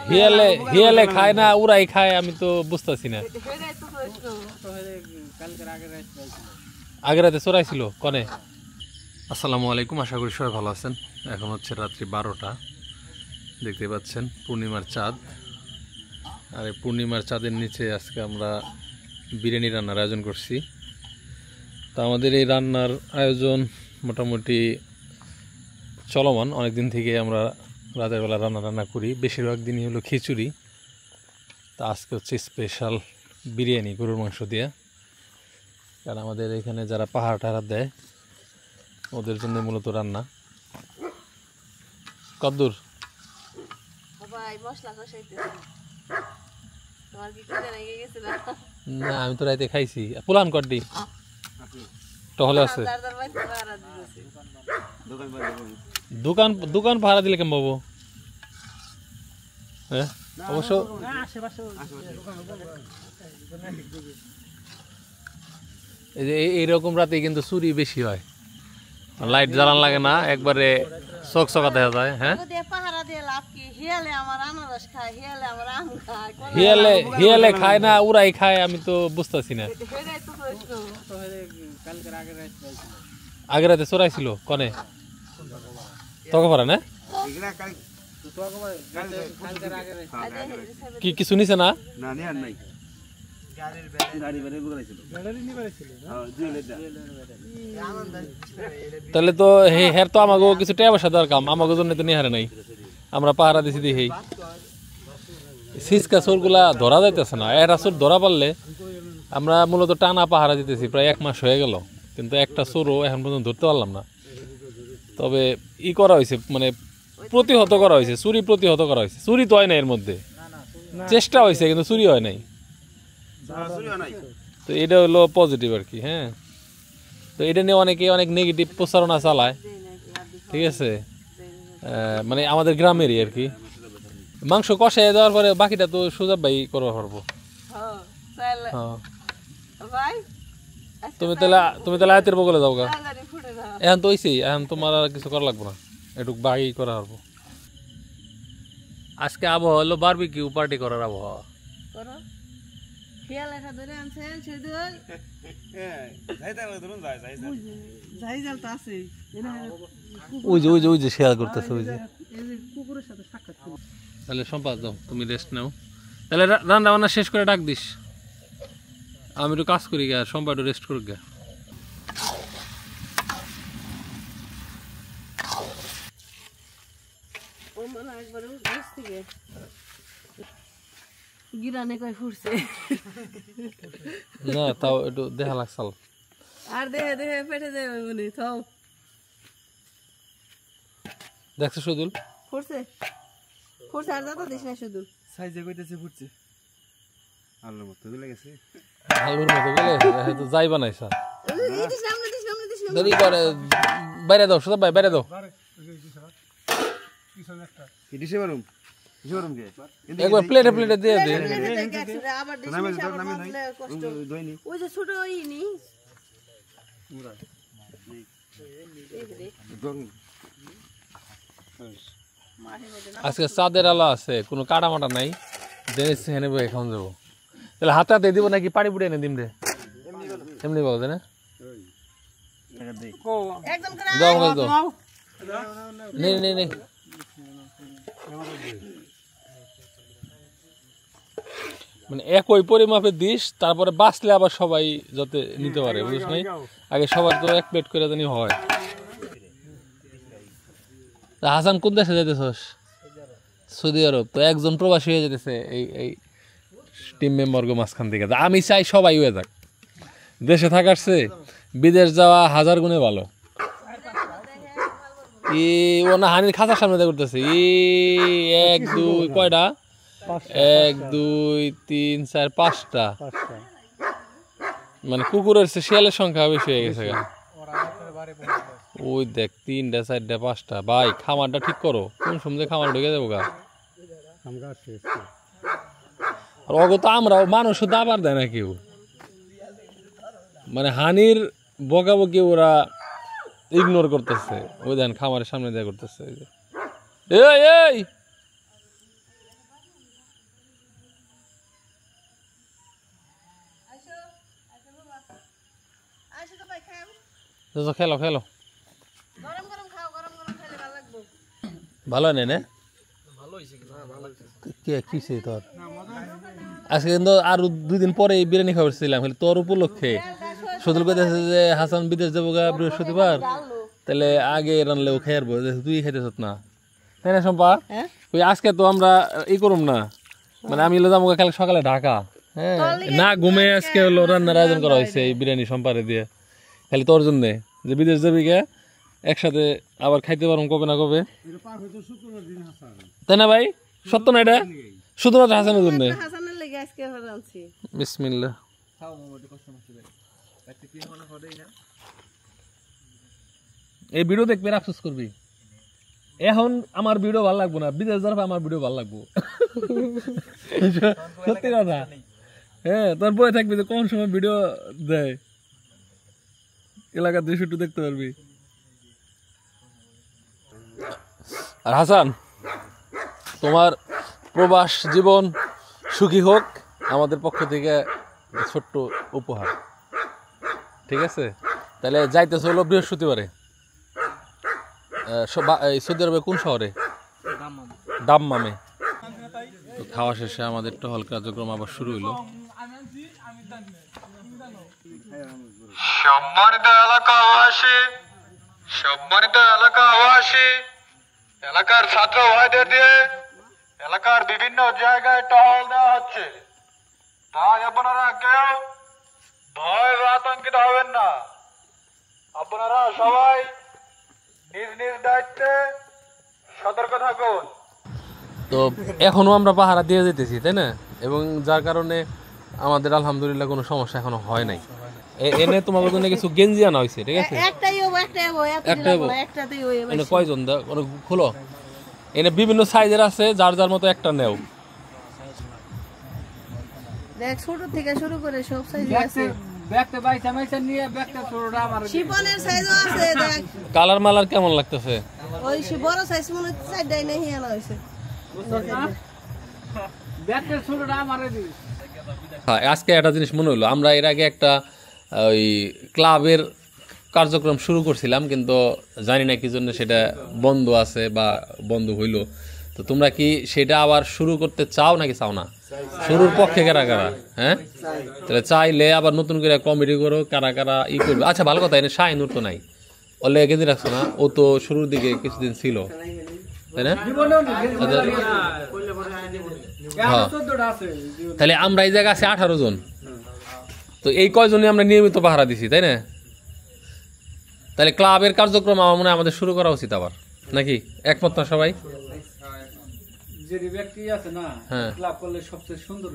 হিয়ালে হিয়ালে খায় না উড়াই খায় আমি তো বুঝতেছি না আগের রাতে চোরাইছিল কনে আসসালামু আলাইকুম আশা করি সবাই ভালো আছেন এখন হচ্ছে রাত্রি 12টা দেখতে পাচ্ছেন পূর্ণিমার চাঁদ আর এই পূর্ণিমার চাঁদের নিচে আজকে আমরা বিরিয়ানি রান্নার আয়োজন করছি তো আমাদের এই রান্নার আয়োজন মোটামুটি চলমান অনেক দিন থেকে আমরা রাতের বেলা রান্না করি বেশিরভাগ দিনই হলো খিচুড়ি তা আজকে হচ্ছে স্পেশাল বিরিয়ানি গরুর মাংস দিয়ে কারণ আমাদের এখানে যারা পাহাড় টাহাড় দেয় ওদের জন্য মূলত রান্না কদ্দুর না আমি তো রাইতে খাইছি পুলান কড্ডি টহলে আছে দোকান দোকান ভাড়া দিলে কেমন পাবো হ্যাঁ অবশ্য এইরকম রাতে কিন্তু চুরি বেশি হয় লাইট জ্বালান লাগে না একবারে চকচকা দেখা যায় হ্যাঁ হিয়ালে খায় না উড়াই খায় আমি তো বুঝতেছি না আগের রাতে চোরাইছিল কনে তখন পারে না কি কিছু নিছে না তাহলে তো হের তো আমাকে কিছু টাকা পয়সা দরকার আমাকে জন্য তো নিয়ে হারে নাই আমরা পাহারা দিছি দেখি সিসকা চোর গুলা ধরা যাইতেছে না এরা চোর ধরা পারলে আমরা মূলত টানা পাহারা দিতেছি প্রায় 1 মাস হয়ে গেল কিন্তু একটা চোরও এখন পর্যন্ত ধরতে পারলাম না তবে ই করা হয়েছে মানে প্রতিহত করা হয়েছে চুরি প্রতিহত করা হয়েছে চুরি তো হয় না এর মধ্যে চেষ্টা হয়েছে কিন্তু চুরি হয় নাই তো এটা হলো পজিটিভ আর কি হ্যাঁ তো এটা নিয়ে অনেকে অনেক নেগেটিভ প্রচারণা চালায় ঠিক আছে মানে আমাদের গ্রামেরই আর কি মাংস কষাই দেওয়ার পরে বাকিটা তো সুজাব ভাই করতে পারবো তুমি তাহলে আয়তের বগলে যাও গা এখন তো হইছেই এখন তোমার আর কিছু করা লাগবে না একটু বাকি করা পারবো আজকে আবহাওয়া হলো বারবিকিউ পার্টি করার আবহাওয়া ওই যে শেয়ার করতেছে ওই যে তাহলে সম্পাদ দাও তুমি রেস্ট নাও তাহলে রান্না বান্না শেষ করে ডাক দিস আমি একটু কাজ করি গা সম্পাদ রেস্ট করুক গা না তাও একটু দেখা লাগছাল আর দেখে পেটে যাবে মনে তাও দেখছো সুদুল ফুটছে আর যত দিস না সুদুল সাইজে কইতেছে ফুটছে আলুর মতো গলে গেছে তো যাই বানাইছা দেরি করে বাইরে দাও সুদা ভাই বাইরে দাও একবার প্লেটে দিয়ে দে আজকে চাঁদের আলো আছে কোনো কাটা মাটা নাই হেনে বই এখন যাবো তাহলে হাতে হাতে দিব নাকি পাড়ি পুড়ে এনে দিম রে এমনি বলো না নেই মানে একই পরিমাপে দিস তারপরে বাঁচলে আবার সবাই যাতে নিতে পারে বুঝছ নাই আগে সবার তো এক প্লেট করে জানি হয় হাসান কোন দেশে যাইতেছস সৌদি আরব তো একজন প্রবাসী হয়ে যেতেছে এই টিম মেম্বারকে মাঝখান থেকে আমি চাই সবাই হয়ে যাক দেশে থাকারছে বিদেশ যাওয়া 1000 গুণে ভালো ও না হানির খাঁচার সামনে করতেছে 1 2 কয়টা 1 2 3 4 5টা মানে কুকুরের শিয়ালের সংখ্যা বেশি হয়ে গেছে ওই দেখ 3টা 4টা 5টা ভাই খামারটা ঠিক করো কোন সময় খামার ঢুকে যাবো গা আর অগত আমরাও মানুষও দাবার দেয় না কেউ মানে হানির বকাবকি ওরা ইগনোর করতেছে ওই দেন খামারের সামনে দেয়া করতেছে এই খেলো খেলো গরম গরম খাও, গরম গরম খেলে ভালো লাগবে। ভালো নেই না কিসে তোর আজকে কিন্তু আর 2 দিন পরে বিরিয়ানি খাওয়াচ্ছিলাম খালি তোর উপলক্ষে সদল কইতেছে যে হাসান বিদেশ যাবো গা বৃহস্পতিবার তাহলে আগে রানলেও খেয়ে আসবো তুই খাইতেছ না তাই না শম্পা হ্যাঁ ওই আজকে তো আমরা ই করুম না মানে আমি হলো যাবো কাল সকালে ঢাকা হ্যাঁ না ঘুমে আজকে হলো রান্নার আয়োজন করা হয়েছে এই বিরিয়ানি সম্পারে দিয়ে খালি তোর জন্যে যে বিদেশ যাবি গে একসাথে আবার খাইতে পারুম কবে না কবে তাই না ভাই সত্য না এটা শুধুমাত্র হাসানের জন্য হাসানের লেগে আজকে রাঁধছি। বিসমিল্লাহ এই ভিডিও দেখবে আফসোস করবি এখন আমার ভিডিও ভালো লাগবো না বিদেশ যাবে আমার ভিডিও ভালো লাগবো সত্যি কথা হ্যাঁ তোর বই থাকবি যে কোন সময় ভিডিও দেয় এলাকার দৃশ্য একটু দেখতে পারবি আর হাসান তোমার প্রবাস জীবন সুখী হোক আমাদের পক্ষ থেকে ছোট্ট উপহার ঠিক আছে তাহলে যাইতেছে হলো বৃহস্পতিবারে সৌদি আরবে কোন শহরে দাম্মামে তো খাওয়া শেষে আমাদের টহল কার্যক্রম আবার শুরু হইলো সম্মানিত এলাকাবাসী সম্মানিত এলাকাবাসী এলাকার ছাত্র ভাইদের দিয়ে এলাকার বিভিন্ন জায়গায় টহল দেওয়া হচ্ছে তাই আপনারা কেউ ভয় বা আতঙ্কিত হবেন না আপনারা সবাই নিজ নিজ দায়িত্বে সতর্ক থাকুন তো এখনো আমরা পাহারা দিয়ে যেতেছি তাই না এবং যার কারণে আমাদের আলহামদুলিল্লাহ কোনো সমস্যা এখনো হয় নাই এনে তোমাদের জন্য কিছু গেঞ্জি আনা হয়েছে ঠিক আছে একটাই হবো, একটাই হবো, একটাই হবো। একটাতেই হয়ে এনে কয়জন খুলো এনে বিভিন্ন সাইজের আছে যার যার মতো একটা নেও দেখ ছোট থেকে শুরু করে সব সাইজ আছে। ব্যাগটা বাইসা মাইসা নিয়ে ব্যাগটা ছোটটা আমার শিপনের সাইজও আছে দেখ। কালার মালার কেমন লাগতেছে ওই বড় সাইজ মনে হচ্ছে সাইডটাই নেই আনা হয়েছে। ব্যাগটা ছোটটা আমারে দিস হ্যাঁ আজকে একটা জিনিস মনে হলো আমরা এর আগে একটা ওই ক্লাবের কার্যক্রম শুরু করছিলাম কিন্তু জানি না কি জন্য সেটা বন্ধ আছে বা বন্ধ হইলো তো তোমরা কি সেটা আবার শুরু করতে চাও নাকি চাও না শুরুর পক্ষে কারা কারা হ্যাঁ তাহলে চাইলে আবার নতুন করে কমিটি করো কারা কারা ই করবে আচ্ছা ভালো কথা এনে শাহিনুর তো নাই ওলে গেঁদে রাখছো না ও তো শুরুর দিকে কিছুদিন ছিল তাই না আচ্ছা, হ্যাঁ তাহলে আমরা এই জায়গায় আছি 18 জন তো এই কয়জনই আমরা নিয়মিত পাহারা দিছি তাই না তাহলে ক্লাবের কার্যক্রম আমার মনে হয় আমাদের শুরু করা উচিত আবার নাকি একমত না সবাই যে ব্যক্তি আছে না হ্যাঁ ক্লাব করলে সবচেয়ে সুন্দর